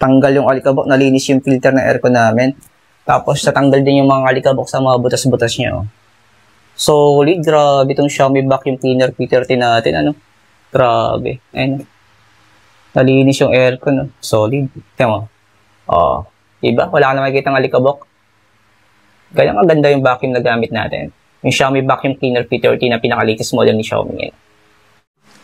Tanggal yung alikabok, nalinis yung filter ng aircon namin. Tapos natanggal din yung mga alikabok sa mga butas-butas niya. Oh. Solid, grabe itong Xiaomi Vacuum Cleaner P30 natin. Ano? Grabe. Ayun. Nalinis yung aircon. No? Solid. Tingnan mo. Oh, diba? Wala ka na makikita ng alikabok. Kaya maganda yung vacuum na gamit natin. Yung Xiaomi Vacuum Cleaner P30 na pinaka-latest model ni Xiaomi ngayon.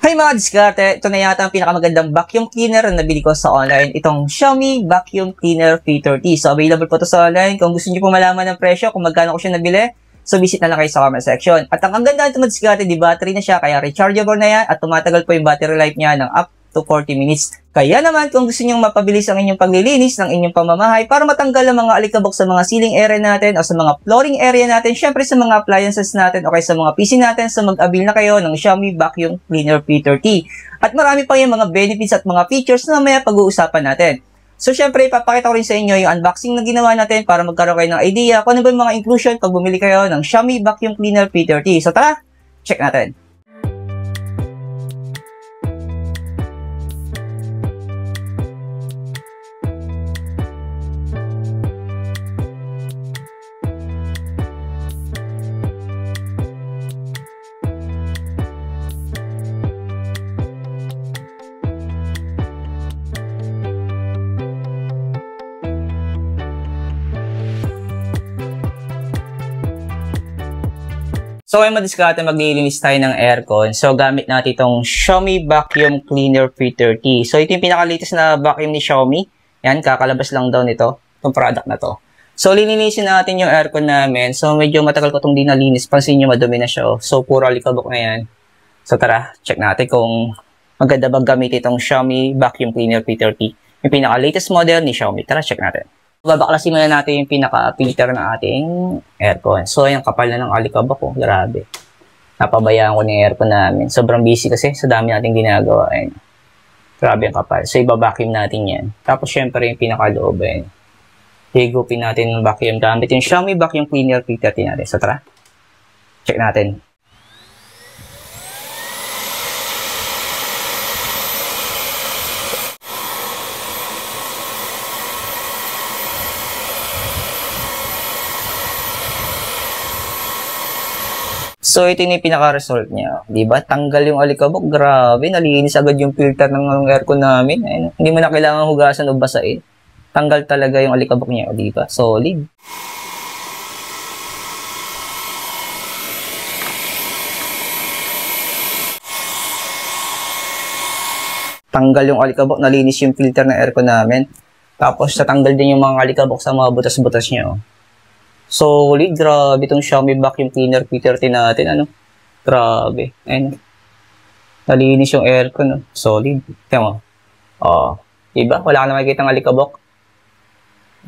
Hi mga diskarte! Ito na yata ang pinakamagandang vacuum cleaner na nabili ko sa online. Itong Xiaomi Vacuum Cleaner P30. So, available po ito sa online. Kung gusto niyo po malaman ng presyo, kung magkano ko siya nabili, so visit na lang kayo sa comment section. At ang ganda nito mga diskarte, di battery na siya, kaya rechargeable na yan at tumatagal po yung battery life niya ng up to 40 minutes. Kaya naman, kung gusto nyo mapabilis ang inyong paglilinis ng inyong pamamahay para matanggal ang mga alikabok sa mga ceiling area natin o sa mga flooring area natin, syempre sa mga appliances natin o kaya sa mga PC natin, so mag-avail na kayo ng Xiaomi Vacuum Cleaner P30. At marami pa yung mga benefits at mga features na mamaya pag-uusapan natin. So syempre, ipapakita ko rin sa inyo yung unboxing na ginawa natin para magkaroon kayo ng idea kung ano ba yung mga inclusion pag bumili kayo ng Xiaomi Vacuum Cleaner P30. So tara, check natin. So, ay madiskarte maglilinis tayo ng aircon. So, gamit natin itong Xiaomi Vacuum Cleaner P30. So, ito yung pinaka-latest na vacuum ni Xiaomi. Yan, kakalabas lang daw nito, itong product na to. So, lilinisin natin yung aircon namin. So, medyo matagal ko itong di nalinis. Pansin nyo, madumi na siya. So, puro alikabok na yan. So, tara, check natin kung maganda bang gamitin itong Xiaomi Vacuum Cleaner P30. Yung pinaka-latest model ni Xiaomi. Tara, check natin. Babaklasin muna natin yung pinaka-filter ng ating aircon. So, yung kapal na ng alikabok ko. Grabe. Napabayaan ko ng aircon namin. Sobrang busy kasi sa dami nating ginagawa. Ayun. Grabe yung kapal. So, iba-vacuum natin yan. Tapos, syempre, yung pinaka-loob. Ayun. Higupin natin ng vacuum gamit yung Xiaomi Vacuum Cleaner P30 natin. So, tara. Check natin. So, ito yung pinaka-result niya. Diba? Tanggal yung alikabok. Grabe. Nalinis agad yung filter ng aircon namin. Ayun. Hindi mo na kailangan hugasan o basain. Tanggal talaga yung alikabok niya. Diba? Solid. Tanggal yung alikabok. Nalinis yung filter ng aircon namin. Tapos, natanggal din yung mga alikabok sa mga butas-butas niya. Oh. Solid, grabe itong Xiaomi Vacuum Cleaner P30 natin, ano? Grabe. Ayun. Nalinis yung aircon, no? Solid. Tingnan mo. Oh, diba? Wala ka na makikita ng alikabok.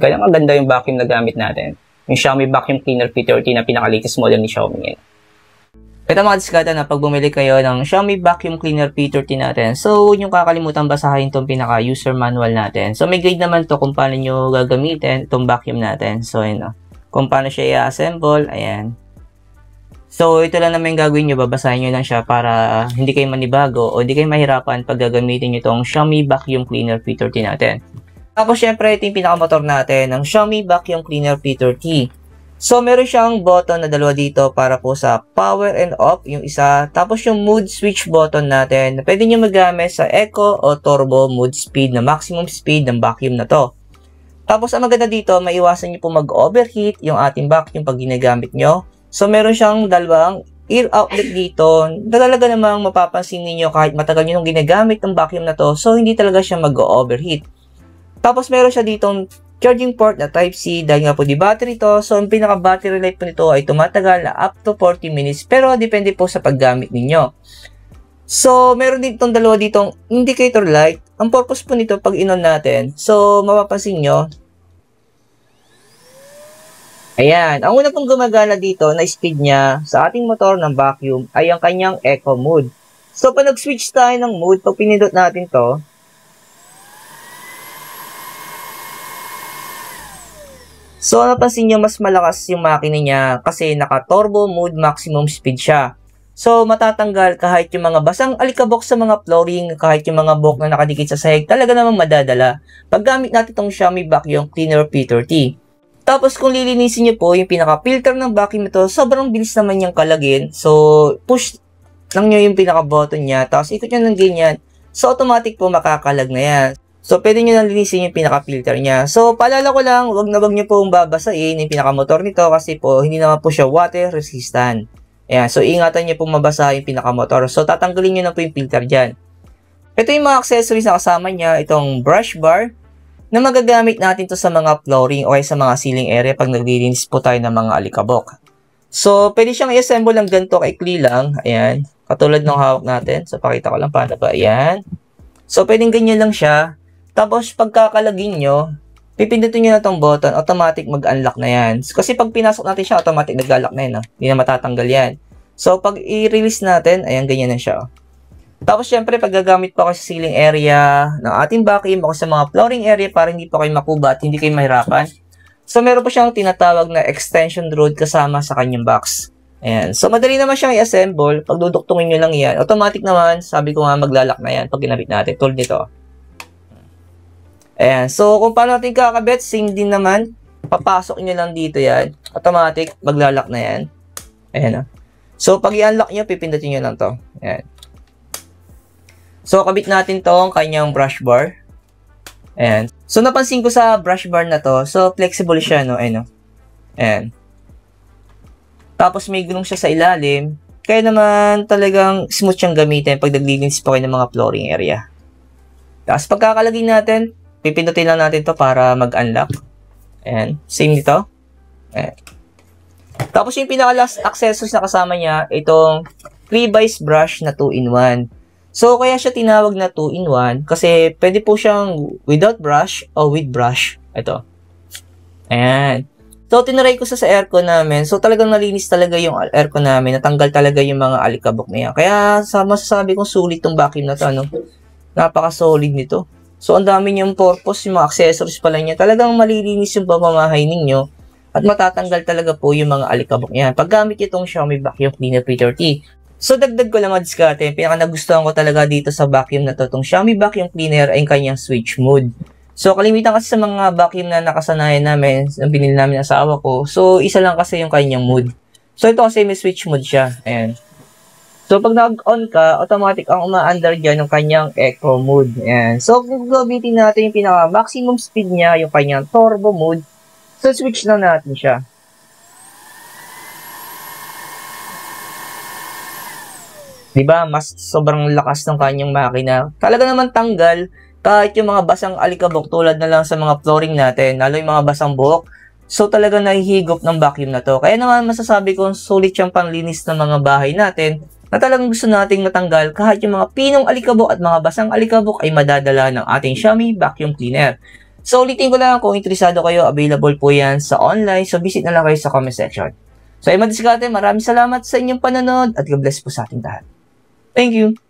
Kaya maganda yung vacuum na gamit natin. Yung Xiaomi Vacuum Cleaner P30 na pinaka-latest model ni Xiaomi ngayon. Ito mga diskarte na pag bumili kayo ng Xiaomi Vacuum Cleaner P30 natin, so huwag nyo kakalimutan basahin itong pinaka-user manual natin. So may guide naman to kung paano nyo gagamitin itong vacuum natin. So yun, no? Kung paano siya i-assemble, ayan. So, ito lang naman yung gagawin nyo, babasahin nyo lang siya para hindi kayo manibago o hindi kayo mahirapan pag gagamitin nyo itong Xiaomi Vacuum Cleaner P30 natin. Tapos, syempre, ito yung pinakamotor natin ng Xiaomi Vacuum Cleaner P30. So, meron siyang button na dalawa dito para po sa power and off, yung isa. Tapos, yung mood switch button natin na pwede nyo magamit sa eco o turbo mood speed na maximum speed ng vacuum na to. Tapos, ang maganda dito, maiwasan nyo po mag-overheat yung ating vacuum pag ginagamit nyo. So, meron siyang dalawang ear outlet dito na talaga namang mapapansin ninyo kahit matagal nyo nung ginagamit ng vacuum na to. So, hindi talaga siya mag-overheat. Tapos, meron siya ditong charging port na Type-C dahil nga po di battery to. So, ang pinaka-battery life po nito ay tumatagal na up to 40 minutes. Pero, depende po sa paggamit ninyo. So, meron din itong dalawa ditong indicator light. Ang purpose po nito pag in-on natin, so mapapansin nyo, ayan, ang una pong gumagana dito na speed niya sa ating motor ng vacuum ay ang kanyang eco mode. So, pag nag-switch tayo ng mode, pag pinindot natin to, so napansin nyo mas malakas yung makina niya kasi naka-turbo mode maximum speed siya. So, matatanggal kahit yung mga basang alikabok sa mga flooring, kahit yung mga buhok na nakadikit sa sahig, talaga namang madadala. Paggamit natin itong Xiaomi Vacuum Cleaner P30. Tapos, kung lilinisin nyo po yung pinaka-filter ng vacuum ito, sobrang bilis naman niyang kalagin. So, push lang nyo yung pinaka-button niya, tapos ikot nyo ng ganyan. So, automatic po makakalag na yan. So, pwede nyo lang linisin yung pinaka-filter niya. So, paalala ko lang, wag nyo pong babasain yung pinaka-motor nito kasi po, hindi naman po siya water resistant. Ayan, so ingatan nyo pong mabasa yung pinaka-motor. So, tatanggalin nyo na po yung filter dyan. Ito yung mga accessories na kasama niya, itong brush bar, na magagamit natin to sa mga flooring o sa mga ceiling area pag naglilinis po tayo ng mga alikabok. So, pwede siyang i-assemble ng ganito kaikli lang. Ayan, katulad ng hawak natin. So, pakita ko lang paano ba. Ayan. So, pwedeng ganyan lang siya. Tapos, pagkakalagin nyo, pipindutin nyo na itong button, automatic mag-unlock na yan. Kasi pag pinasok natin siya, automatic nag-lock na yan. No? Hindi na matatanggal yan. So, pag i-release natin, ayan, ganyan na siya. Tapos, syempre, pag gagamit pa kayo sa ceiling area ng ating vacuum o sa mga flooring area para hindi pa kayo makuba at hindi kayo mahirapan. So, meron pa siyang tinatawag na extension rod kasama sa kanyang box. Ayan. So, madali naman siyang i-assemble. Pag duduktungin nyo lang yan, automatic naman, sabi ko nga, mag-lock na yan pag ginamit natin. Tulad nito. Ayan. So, kung paano natin kakabit, same din naman. Papasok nyo lang dito yan. Automatic, maglalak na yan. Ayan. So, pag i-unlock nyo, pipindutin nyo lang to. Ayan. So, kabit natin tong kanyang brush bar. Ayan. So, napansin ko sa brush bar na to, so, flexible siya, no? Ayan, no? Ayan. Tapos, may gulong siya sa ilalim. Kaya naman, talagang smooth siyang gamitin pag naglilinis po kayo ng mga flooring area. Tapos, pagkakalagay natin, pipindutin lang natin to para mag-unlock. Ayan. Same dito. Ayan. Tapos yung pinaka-last accessories na kasama niya, itong pre-vise brush na 2-in-1. So, kaya siya tinawag na 2-in-1 kasi pwede po siyang without brush o with brush. Ito. Ayan. So, tinaray ko sa aircon namin. So, talagang nalinis talaga yung aircon namin. Natanggal talaga yung mga alikabok na yan. Kaya, masasabi kong sulit tong vacuum na to. Ano? Napaka-solid nito. So, ang dami niyang purpose, yung mga accessories pala niya. Talagang malilinis yung pamamahay ninyo at matatanggal talaga po yung mga alikabok niya. Paggamit itong Xiaomi Vacuum Cleaner P30. So, dagdag ko lang mga diskarte. Pinaka nagustuhan ko talaga dito sa vacuum na to, itong Xiaomi Vacuum Cleaner ay kanyang switch mode. So, kalimitan kasi sa mga vacuum na nakasanayan namin, ang binili namin ng asawa ko, so, isa lang kasi yung kanyang mode. So, ito kasi may switch mode siya. Ayan. So, pag nag-on ka, automatic ang uma-under dyan yung kanyang eco mode. Ayan. So, kung gamitin natin yung pinaka-maximum speed niya, yung kanyang turbo mode, so, switch lang natin siya. Diba? Mas sobrang lakas ng kanyang makina. Talaga naman tanggal kahit yung mga basang alikabok tulad na lang sa mga flooring natin, lalo yung mga basang buhok. So, talaga nahihigop ng vacuum na to. Kaya naman masasabi kong sulit siyang panlinis ng mga bahay natin na talagang gusto nating matanggal kahit yung mga pinong alikabok at mga basang alikabok ay madadala ng ating Xiaomi Vacuum Cleaner. So, ulitin ko lang kung interesado kayo, available po yan sa online. So, visit na lang kayo sa comment section. So, ay madiskarte, maraming salamat sa inyong panonood at God bless po sa ating lahat. Thank you!